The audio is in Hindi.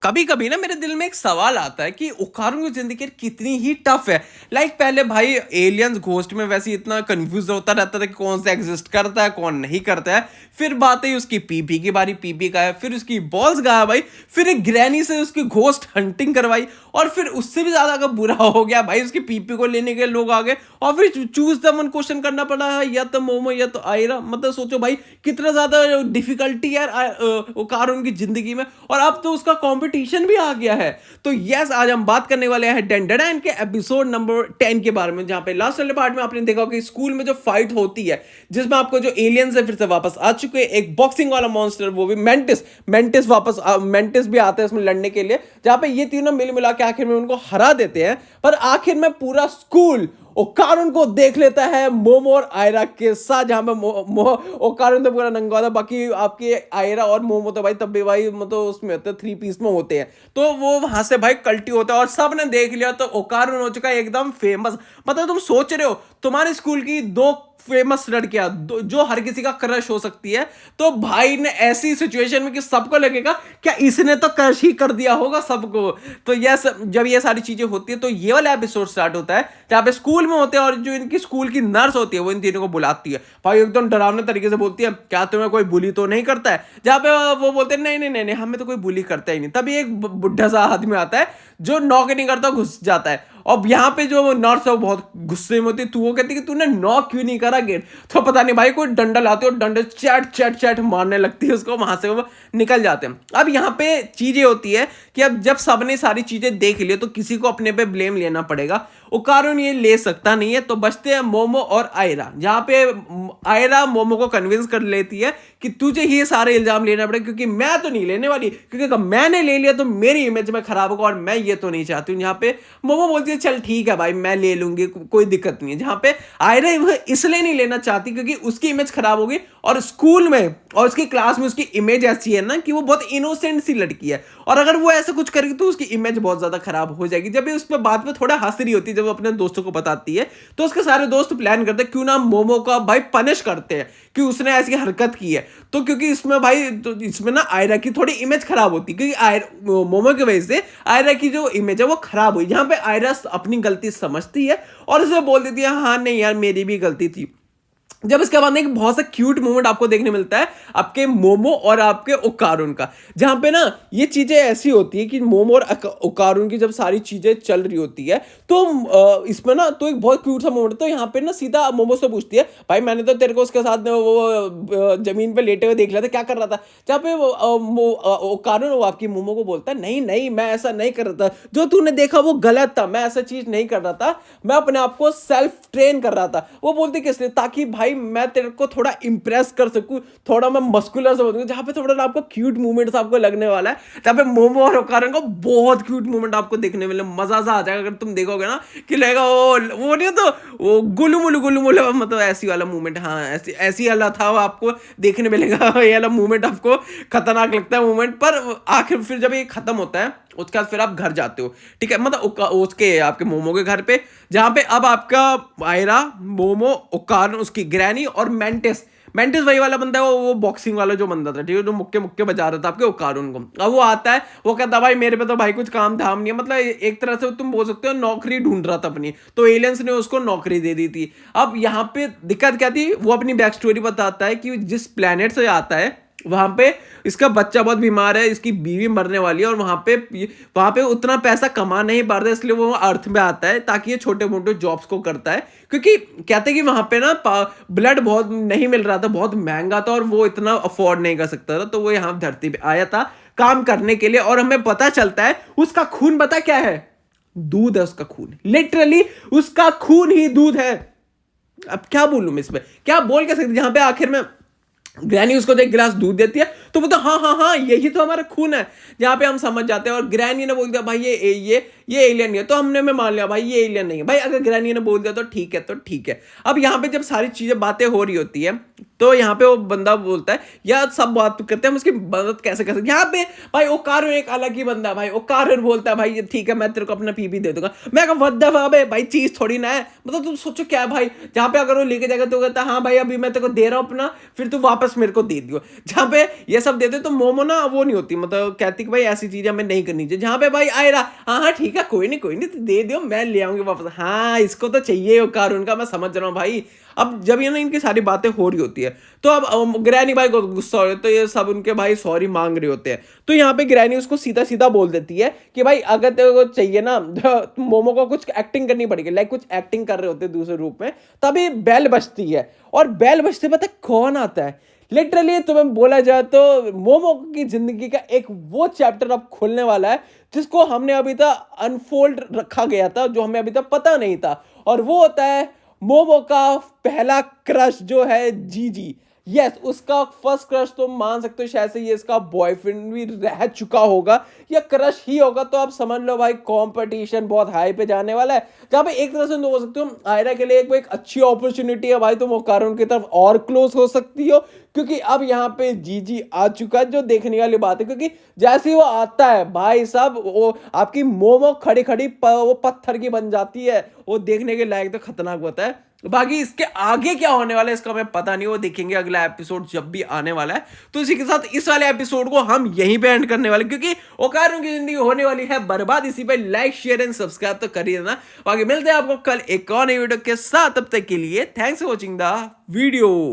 कभी कभी ना मेरे दिल में एक सवाल आता है कि ओकारों की जिंदगी कितनी ही टफ है। पहले भाई एलियंस घोस्ट में वैसे इतना कंफ्यूज होता रहता था कि कौन सा एग्जिस्ट करता है कौन नहीं करता है। फिर बात है उसकी पीपी की बारी, पीपी का है, फिर उसकी बॉल्स गायब भाई, फिर एक ग्रैनी से उसकी घोस्ट हंटिंग करवाई, और फिर उससे भी ज्यादा अगर बुरा हो गया भाई उसकी पीपी को लेने के लोग आ गए, और फिर चूज द वन क्वेश्चन करना पड़ा है, या तो मोमो या तो आयरा। मतलब सोचो भाई कितना ज्यादा डिफिकल्टी यार ओकारों की जिंदगी में, और अब तो उसका कंपटीशन भी आ गया है। तो यस, आज हम बात करने वाले हैं डेंडेडाइन के एपिसोड नंबर 10 के बारे में, जहां पे लास्ट वाले पार्ट में आपने देखा कि स्कूल में जो फाइट होती है जिसमें आपको जो एलियंस है फिर से वापस आ चुके हैं, एक बॉक्सिंग वाला मॉन्स्टर वो भी मेंटिस मेंटिस वापस मेंटिस भी आता है इसमें लड़ने के लिए, जहां पे ये तीनों मिल मिला के आखिर में उनको हरा देते हैं। पर आखिर में पूरा स्कूल ओकारुन को देख लेता है मोमो और आयरा के साथ, जहां पे ओकारुन तो पूरा नंगा था, बाकी आपके आयरा और मोमो तो भाई तब भी भाई मतलब उसमें होते 3 पीस में होते हैं, तो वो वहां से भाई कल्टी होता है और सब ने देख लिया। तो ओकारुन हो चुका है एकदम फेमस। मतलब तुम सोच रहे हो तुम्हारे स्कूल की दो फेमस लड़कियां जो हर किसी का क्रश हो सकती है, तो भाई ने ऐसी सिचुएशन में कि सबको लगेगा क्या इसने तो क्रश ही कर दिया होगा सबको। तो यस, जब ये सारी चीजें होती है तो ये वाला एपिसोड स्टार्ट होता है जहां पे स्कूल में होते हैं, और जो इनकी स्कूल की नर्स होती है वो इन तीनों को बुलाती है भाई, एकदम डरावने तरीके से बोलती है क्या तुम्हें कोई बुली तो नहीं करता है, जहां पे वो बोलते हैं नहीं नहीं नहीं नहीं हमें तो कोई बुली करता ही नहीं। तभी एक बुढ़ा सा आदमी आता है जो नॉक नहीं करता, घुस जाता है। और यहाँ पे जो नर्स है वो बहुत गुस्से में होती है, तू वो कहती है कि तूने नॉक क्यों नहीं करा गेट, तो पता नहीं भाई कोई डंडा लाते और डंडे चैट चैट चैट मारने लगती है उसको, वहां से वो निकल जाते हैं। अब यहाँ पे चीजें होती है कि अब जब सबने सारी चीजें देख ली तो किसी को अपने पे ब्लेम लेना पड़ेगा। ओकारुन ये ले सकता नहीं है, तो बचते हैं मोमो और आयरा, जहां पे आयरा मोमो को कन्विंस कर लेती है कि तुझे ही सारे इल्जाम लेना पड़ेगा क्योंकि मैं तो नहीं लेने वाली, क्योंकि अगर मैंने ले लिया तो मेरी इमेज में खराब होगा और मैं ये तो नहीं चाहती हूँ। यहाँ पे मोमो बोलती है चल ठीक है भाई मैं ले लूंगी कोई दिक्कत नहीं है, जहां पे आयरा इसलिए नहीं लेना चाहती क्योंकि उसकी इमेज खराब होगी, और स्कूल में और उसकी क्लास में उसकी इमेज ऐसी है ना कि वो बहुत इनोसेंट सी लड़की है, और अगर वो ऐसा कुछ करेगी तो उसकी इमेज बहुत ज्यादा खराब हो जाएगी। जब भी उस पर बाद में थोड़ा हंस रही होती है, जब वो अपने दोस्तों को बताती है तो उसके सारे दोस्त प्लान करते हैं क्यों ना मोमो का भाई पनिश करते हैं कि उसने ऐसी हरकत की है। तो क्योंकि इसमें भाई तो इसमें ना आयरा की थोड़ी इमेज खराब होती है, क्योंकि मोमो की वजह से आयरा की जो इमेज है वो खराब हुई। यहाँ पे आयरा अपनी गलती समझती है और उसे बोल देती है हाँ नहीं यार मेरी भी गलती थी। जब इसके बाद एक बहुत सा क्यूट मोमेंट आपको देखने मिलता है आपके मोमो और आपके ओकारुन का, जहां पे ना ये चीजें ऐसी होती है कि मोमो और ओकारुन की जब सारी चीजें चल रही होती है तो इसमें ना तो एक बहुत क्यूट सा मोमेंट, तो यहाँ पे ना सीधा मोमो से पूछती है भाई मैंने तो तेरे को उसके साथ वो जमीन पे लेटे हुए देख लिया था, क्या कर रहा था, जहाँ पे ओकारुन वो आपकी मोमो को बोलता है नहीं नहीं मैं ऐसा नहीं कर रहा था, जो तूने देखा वो गलत था, मैं ऐसा चीज नहीं कर रहा था, मैं अपने आप को सेल्फ ट्रेन कर रहा था। वो बोलती किस लिए, ताकि भाई मैं तेरे को थोड़ा इंप्रेस कर सकूं, थोड़ा मैं मस्कुलर से बनूं, जहां पे थोड़ा आपको क्यूट मूवमेंट्स आपको लगने वाला है, जहां पे मोमो और ओकारुन का बहुत क्यूट मूवमेंट आपको देखने मिले, मजा सा आ जाएगा अगर तुम देखोगे ना कि लगेगा वो नहीं तो वो गुलू मुलू मतलब ऐसी वाला मूवमेंट, हाँ ऐसी वाला था वो आपको देखने मिलेगा। ये वाला मूवमेंट आपको खतरनाक लगता है मूवमेंट, पर आखिर फिर जब ये खत्म होता है उसके बाद फिर आप घर जाते हो, ठीक है, मतलब उसके आपके मोमो के घर पे, जहां पे अब आपका आयरा मोमो ओकारुन उसकी ग्रैनी और मेंटिस मेंटिस वही वाला बंदा है, वो बॉक्सिंग वाला जो बंदा था, ठीक है, जो मुक्के मुक्के बजा रहा था आपके ओकारुन को। अब वो आता है, वो कहता है भाई मेरे पे तो भाई कुछ काम धाम नहीं है, मतलब एक तरह से तुम बोल सकते हो नौकरी ढूंढ रहा था अपनी, तो एलियंस ने उसको नौकरी दे दी थी। अब यहाँ पे दिक्कत क्या थी, वो अपनी बैक स्टोरी बताता है कि जिस प्लेनेट से आता है वहां पे इसका बच्चा बहुत बीमार है, इसकी बीवी मरने वाली है, और वहां पे उतना पैसा कमा नहीं पा रहा, इसलिए वो अर्थ में आता है ताकि ये छोटे मोटे जॉब्स को करता है, क्योंकि कहते हैं कि वहां पे ना ब्लड बहुत नहीं मिल रहा था, बहुत महंगा था और वो इतना अफोर्ड नहीं कर सकता था, तो वो यहाँ धरती पे आया था काम करने के लिए। और हमें पता चलता है उसका खून पता क्या है, दूध है उसका खून, लिटरली उसका खून ही दूध है। अब क्या बोलूं मैं इसमें, क्या बोल के सकते, जहां पे आखिर में ग्रैनी उसको एक गिलास दूध देती है तो बोलता हाँ हाँ हाँ यही तो हमारा खून है, जहां पे हम समझ जाते हैं। और ग्रैनी ने बोल दिया भाई ये एलियन नहीं है, तो हमने में मान लिया भाई ये एलियन नहीं है भाई, अगर ग्रैनी ने बोल दिया तो ठीक है, तो ठीक है। अब यहाँ पे जब सारी चीजें बातें हो रही होती है तो यहाँ पे वो बंदा बोलता है यार सब बात करते हैं हम उसकी मदद कैसे कर सकते, यहाँ पे भाई ओकारुन एक अलग ही बंदा, भाई ओकारुन बोलता है भाई ठीक है मैं तेरे को अपना पीपी दे दूंगा। मैं कहा व्हाट द फक भाई, चीज थोड़ी ना है, मतलब तुम सोचो क्या है भाई, जहाँ पे अगर वो लेके जाएगा तो कहता हाँ भाई अभी मैं तेरे को दे रहा हूँ अपना, फिर तू वापस मेरे को दे दियो। जहाँ पे ये ये सब देते तो मोमो ना वो नहीं होती, मतलब कहती कि भाई ऐसी चीजें हमें नहीं करनी चाहिए। जहाँ पे भाई आयरा हाँ ठीक है कोई नहीं तो दे दो, मैं ले आऊंगी वापस। हाँ इसको तो चाहिए वो कार उनका, मैं समझ रहा हूँ भाई। अब जब ये ना इनकी सारी बातें हो रही होती है तो अब ग्रैनी भाई को गुस्सा हो रहा है, तो ये सब उनके भाई सॉरी मांग रहे होते हैं। तो यहाँ पे ग्रैनी उसको सीधा सीधा बोल देती है कि भाई अगर तेरे को चाहिए ना तो मोमो को कुछ एक्टिंग करनी पड़ेगी, लाइक कुछ एक्टिंग कर रहे होते हैं दूसरे रूप में, तभी बेल बजती है। और बेल बजते पता है कौन आता है? लिटरली तुम्हें बोला जाए तो मोमो की जिंदगी का एक वो चैप्टर अब खुलने वाला है जिसको हमने अभी तक अनफोल्ड रखा गया था, जो हमें अभी तक पता नहीं था। और वो होता है मोमो का पहला क्रश जो है जीजी। यस उसका फर्स्ट क्रश तो मान सकते हो शायद से ये इसका बॉयफ्रेंड भी रह चुका होगा या क्रश ही होगा। तो आप समझ लो भाई कंपटीशन बहुत हाई पे जाने वाला है, जहाँ पे एक तरह से हो सकते हो आयरा के लिए एक अच्छी अपॉर्चुनिटी है भाई, तुम वो कारण की तरफ और क्लोज हो सकती हो, क्योंकि अब यहाँ पे जीजी आ चुका है, जो देखने वाली बात है। क्योंकि जैसे ही वो आता है भाई साहब वो आपकी मोमो खड़ी खड़ी वो पत्थर की बन जाती है, वो देखने के लायक तो खतरनाक होता है। बाकी इसके आगे क्या होने वाला है इसका हमें पता नहीं, वो देखेंगे अगला एपिसोड जब भी आने वाला है। तो इसी के साथ इस वाले एपिसोड को हम यहीं पे एंड करने वाले, क्योंकि ओकारो की जिंदगी होने वाली है बर्बाद। इसी पे लाइक शेयर एंड सब्सक्राइब तो कर ही देना। बाकी मिलते हैं आपको कल एक और नई वीडियो के साथ, तब तक के लिए thanks for watching the video.